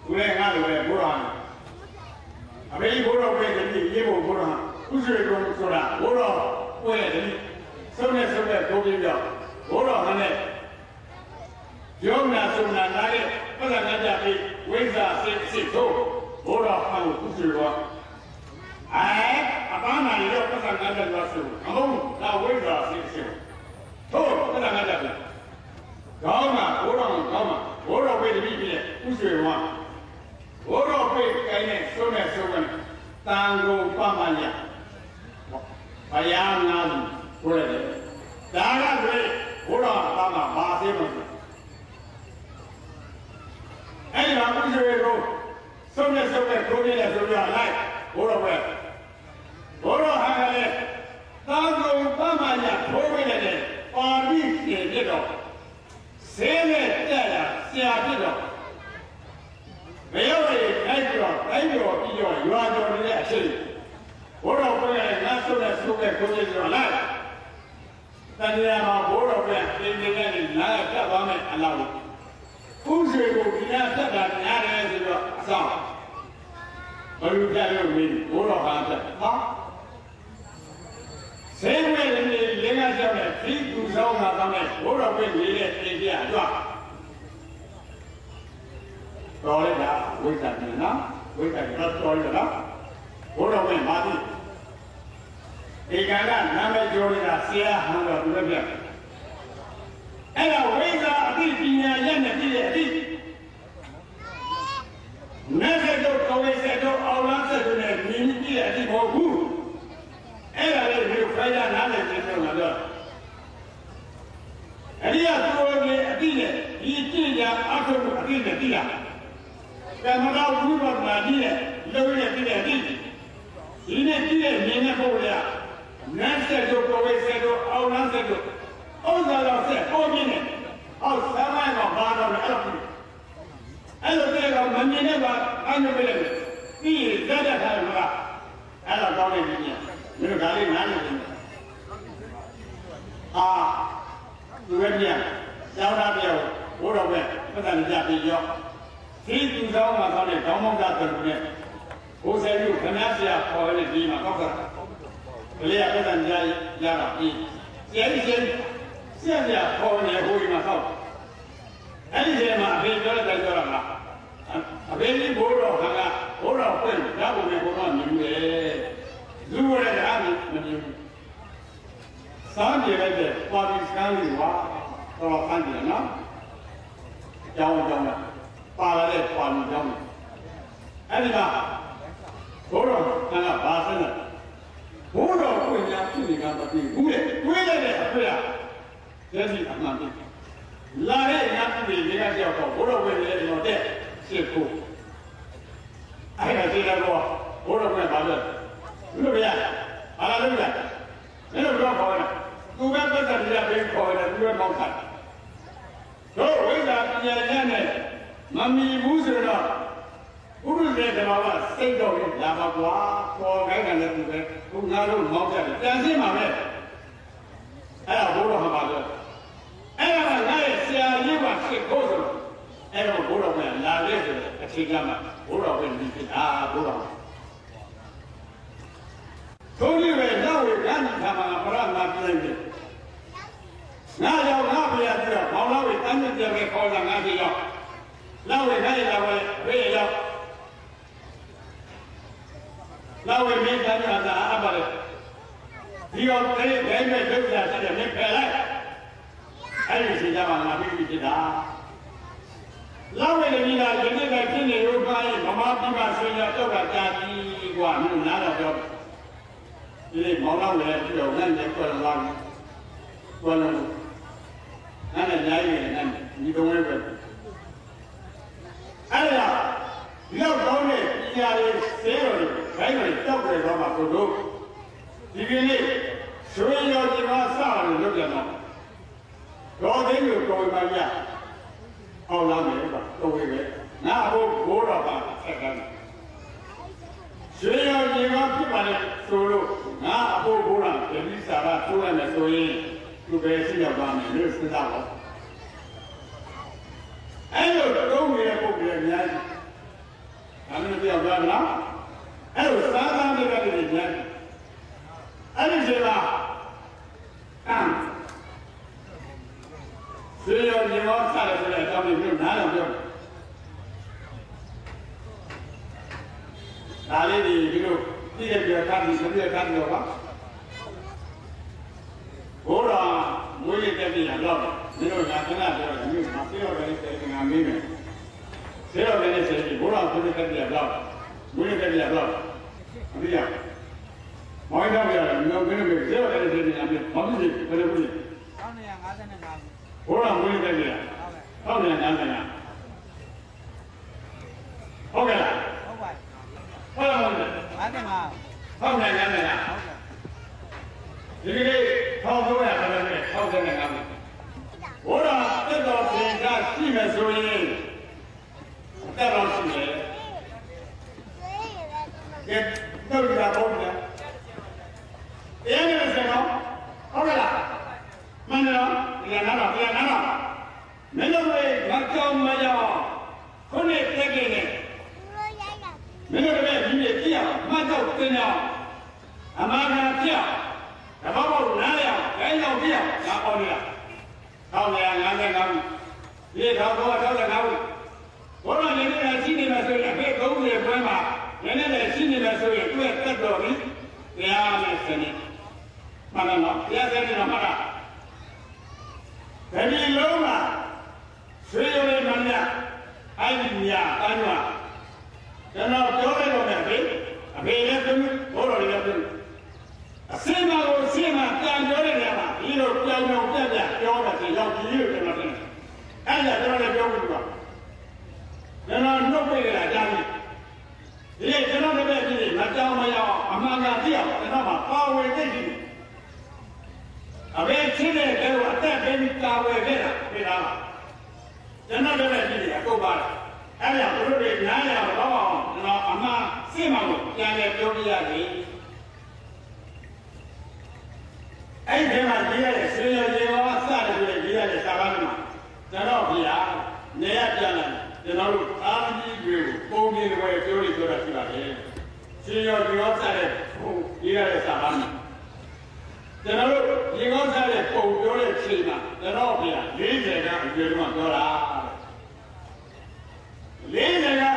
为俺这个不让，啊，没不让为的你，也不让，不是这种说的，不让为的你，手来都比较，不让他们，有那种那里，不然人家的为啥谁走，不让他们不是说，哎，当然也不让人家说是，那为啥谁走，不让人家的，搞嘛，不让为的你不是说。我若被概念说明说明，当中帮忙呀，把羊拿过来的，当然对，我让帮忙把谁帮？哎，那不是说说明，昨天的说明来，我说喂，我说还来，当中帮忙呀，拖回来的，把你写这种，谁来带呀，写这种。没有人代表比较原教的来谁？我说不然，俺说空气上来，但是嘛，我说不然，今天的哪这方面俺老，不是说今天这个年龄这个上，我有点有名，我说反正他，谁为人家另外下面最主要那方面，我说为你的这些是吧？搞了呀，为啥呢？为啥要搞了呢？我说问马的，你看看咱们教的写行了多少遍？哎呀，为啥对今年演的这些的？那些都高位些都熬完这个呢，你这些的保护，哎呀，这就快点拿来接受了的。哎呀，做的这些，你这家阿公这些呀。干嘛到中国哪地呢？六月这点地，今年这点年不了，南山就高位山就奥南山就，奥山老山高边呢，奥3万个8到2万，哎，这个门面那个安全不了，你这家看什么？哎，老高的今年，没有干的哪里的？啊，这个店，小那边我认为不但人家比较。最主要嘛，他的高门家等呢，我在有可能是要考虑的嘛，搞个，不然不然家了，现在考虑会嘛好，而且嘛，别说了再说了嘛，别你不说看看，不说会，要不没不说明白，如果来讲没明白，3年来的法律上的话，到了3年了，讲了。把来的法律教育，哎，你看，多少看看发生了，多少国家处理干的比对来的对呀，这是他妈的，哪里人家处理这个叫做多少国家要的辛苦，哎呀，这个多少国家发生，对不对？啊，对不对？没有说考的，都该不是人家被考的，都该考看，所以为啥人家呢？妈咪不是的，不是这什么吧？谁教的？哑巴瓜，我看看这不对，我拿着毛线的，担心嘛呗？哎呀，不说很麻烦。哎呀，俺也先一万10口子，哎呀，不说问哪里是谁干嘛？不说问你啊，不说。从这位那位赶紧他妈不让他别人的，俺要俺不也知道，跑那位咱们这位考上俺学校。那位看一下我也要，那位没看见咱阿爸的，只要这外面留下这点没开来，还有谁家嘛？那必须去打。那位的你呢？今天在今年有关于妈妈地方睡觉都在家里管，没有拿到标，因为毛那位只有俺这过了哪里，过了，俺的家里俺你懂我不？哎呀，要搞的，一家的谁有的，谁有的，都不知道嘛，不懂。这个呢，所以要这个啥人都别弄，搞的就搞一半家，好难没吧，都会给，那不着办才干。所以要这个批判的收入，那不让给你啥了，突然的收益，就被新疆方面没有市场了。哎呦，都没不给人家， ပြောက်သွားလားအဲ့လိုစားသားတွေကတည်းကညံအဲ့ဒီချိန်မှာဆွေရောညီမောစားတယ်ဆိုတဲ့အကြောင်းကိုနားတော့ပြောတယ်ဒါလေးဒီလိုပြည့်ပြည့်ကမ်းပြီးဆိုပြည့်ကမ်းတော့ပါဘိုးတော်မွေးရတဲ့ပြည်ရောက်တယ်မင်းတို့ကခဏပြောတယ်မြို့မှာပြေတော့လည်းစေငါမင်းမယ်စေတော့လည်းစေဘိုးတော်ကိုယ်တဲ့ပြည်ရောက်မွေးတဲ့ပြည်ရောက်အပြည့်မောင်တော်ပြောတယ်မြို့ကင်းမြို့စေတော့လည်းစေငါမင်းဘာဖြစ်လဲဘယ်လိုဖြစ်လဲ1955ဘိုးတော်မွေးတဲ့ပြည်ဟုတ်တယ်1955ဟုတ်ကဲ့လားဟုတ်ပါဟုတ်ပါဘူးဟုတ်တယ်ငါဟုတ်တယ်ငါဒီကနေ့ထောက်တော့ရတယ်နဲ့ထောက်တယ်ငါဘိုးတော်တက်တော်ပြင်ကရှိမယ်ဆိုရင်တက်တော်ရှိတယ်ကဲတော့ကြပါဦးဗျာအဲ့ဒီစကားဟုတ်ကဲ့လားမင်းတို့ပြန်လာတော့မင်းတို့လည်းမကြောက်မရခုနှစ်တက်ကင်းနဲ့မင်းတို့လည်းဒီနေ့ကြည့်ရအောင်မကြောက်တင်အောင်အမှန်ကန်ပြတဘောဘောနားရအောင်အဲရောက်ပြအောင်ငါပေါ်နေတာ1955ဒီတော့65ဘုရားနေနေတာရှိနေမှာဆိုရင်အဖေ30ပွဲမှာနည်းနည်းလည်းရှိနေမှာဆိုရင်သူ့ရဲ့တက်တော်ပြီတရားနဲ့စနေမှန်လားနော်တရားစနေတော့မှတ်တာဒီလုံးမှာဆွေးရည်မှန်ရအဲ့ဒီညာအန်းကကျွန်တော်ပြောလိုက်တော့မယ်အဖေလည်းသူဘိုးတော်လည်းသူအစင်းမကိုအစင်းမပြန်ပြောတဲ့နေရာမှာဒီလိုပြောင်းပြပြောတာဆိုရောက်ကြည့်လို့ကျွန်တော်တင်အဲ့ဒါကျွန်တော်လည်းပြောလို့ပါကျွန်တော်နှုတ်ပိတ်ကြတာကြားပြီဒီကျွန်တော်လည်းပဲဒီမကြောင်မရအောင်အမှန်ကန်သိအောင်ကျွန်တော်မှာပါဝင်သိတယ်အမေချင်းတဲ့ကတော့အသက်ပေးကာဝယ်ခဲ့တာပြတာပါကျွန်တော်လည်းပဲဒီအကုန်ပါအဲ့ဒါဘုရားတွေနားရအောင်တော့ကျွန်တော်အမှန်စိတ်မှကိုပြန်လဲပြောပြရတယ်အဲ့ဒီမှာရေးရတဲ့ဆွေရည်ရောအစတယ်ဆိုရင်ရေးရတဲ့စာကားမှာကျွန်တော်ပြရနေရပြန်လာကျွန်တော်တို့အာကြီးတွေကိုပုံပြတွေပြောရပြောတာရှိပါတယ်ဆွေရည်ရောစတဲ့ရေးရတဲ့စာကားမှာကျွန်တော်တို့ရေကောင်းစားတဲ့ပုံပြောတဲ့ချိန်မှာကျွန်တော်ပြ40ကအရွယ်တုန်းကပြောတာ40ကအ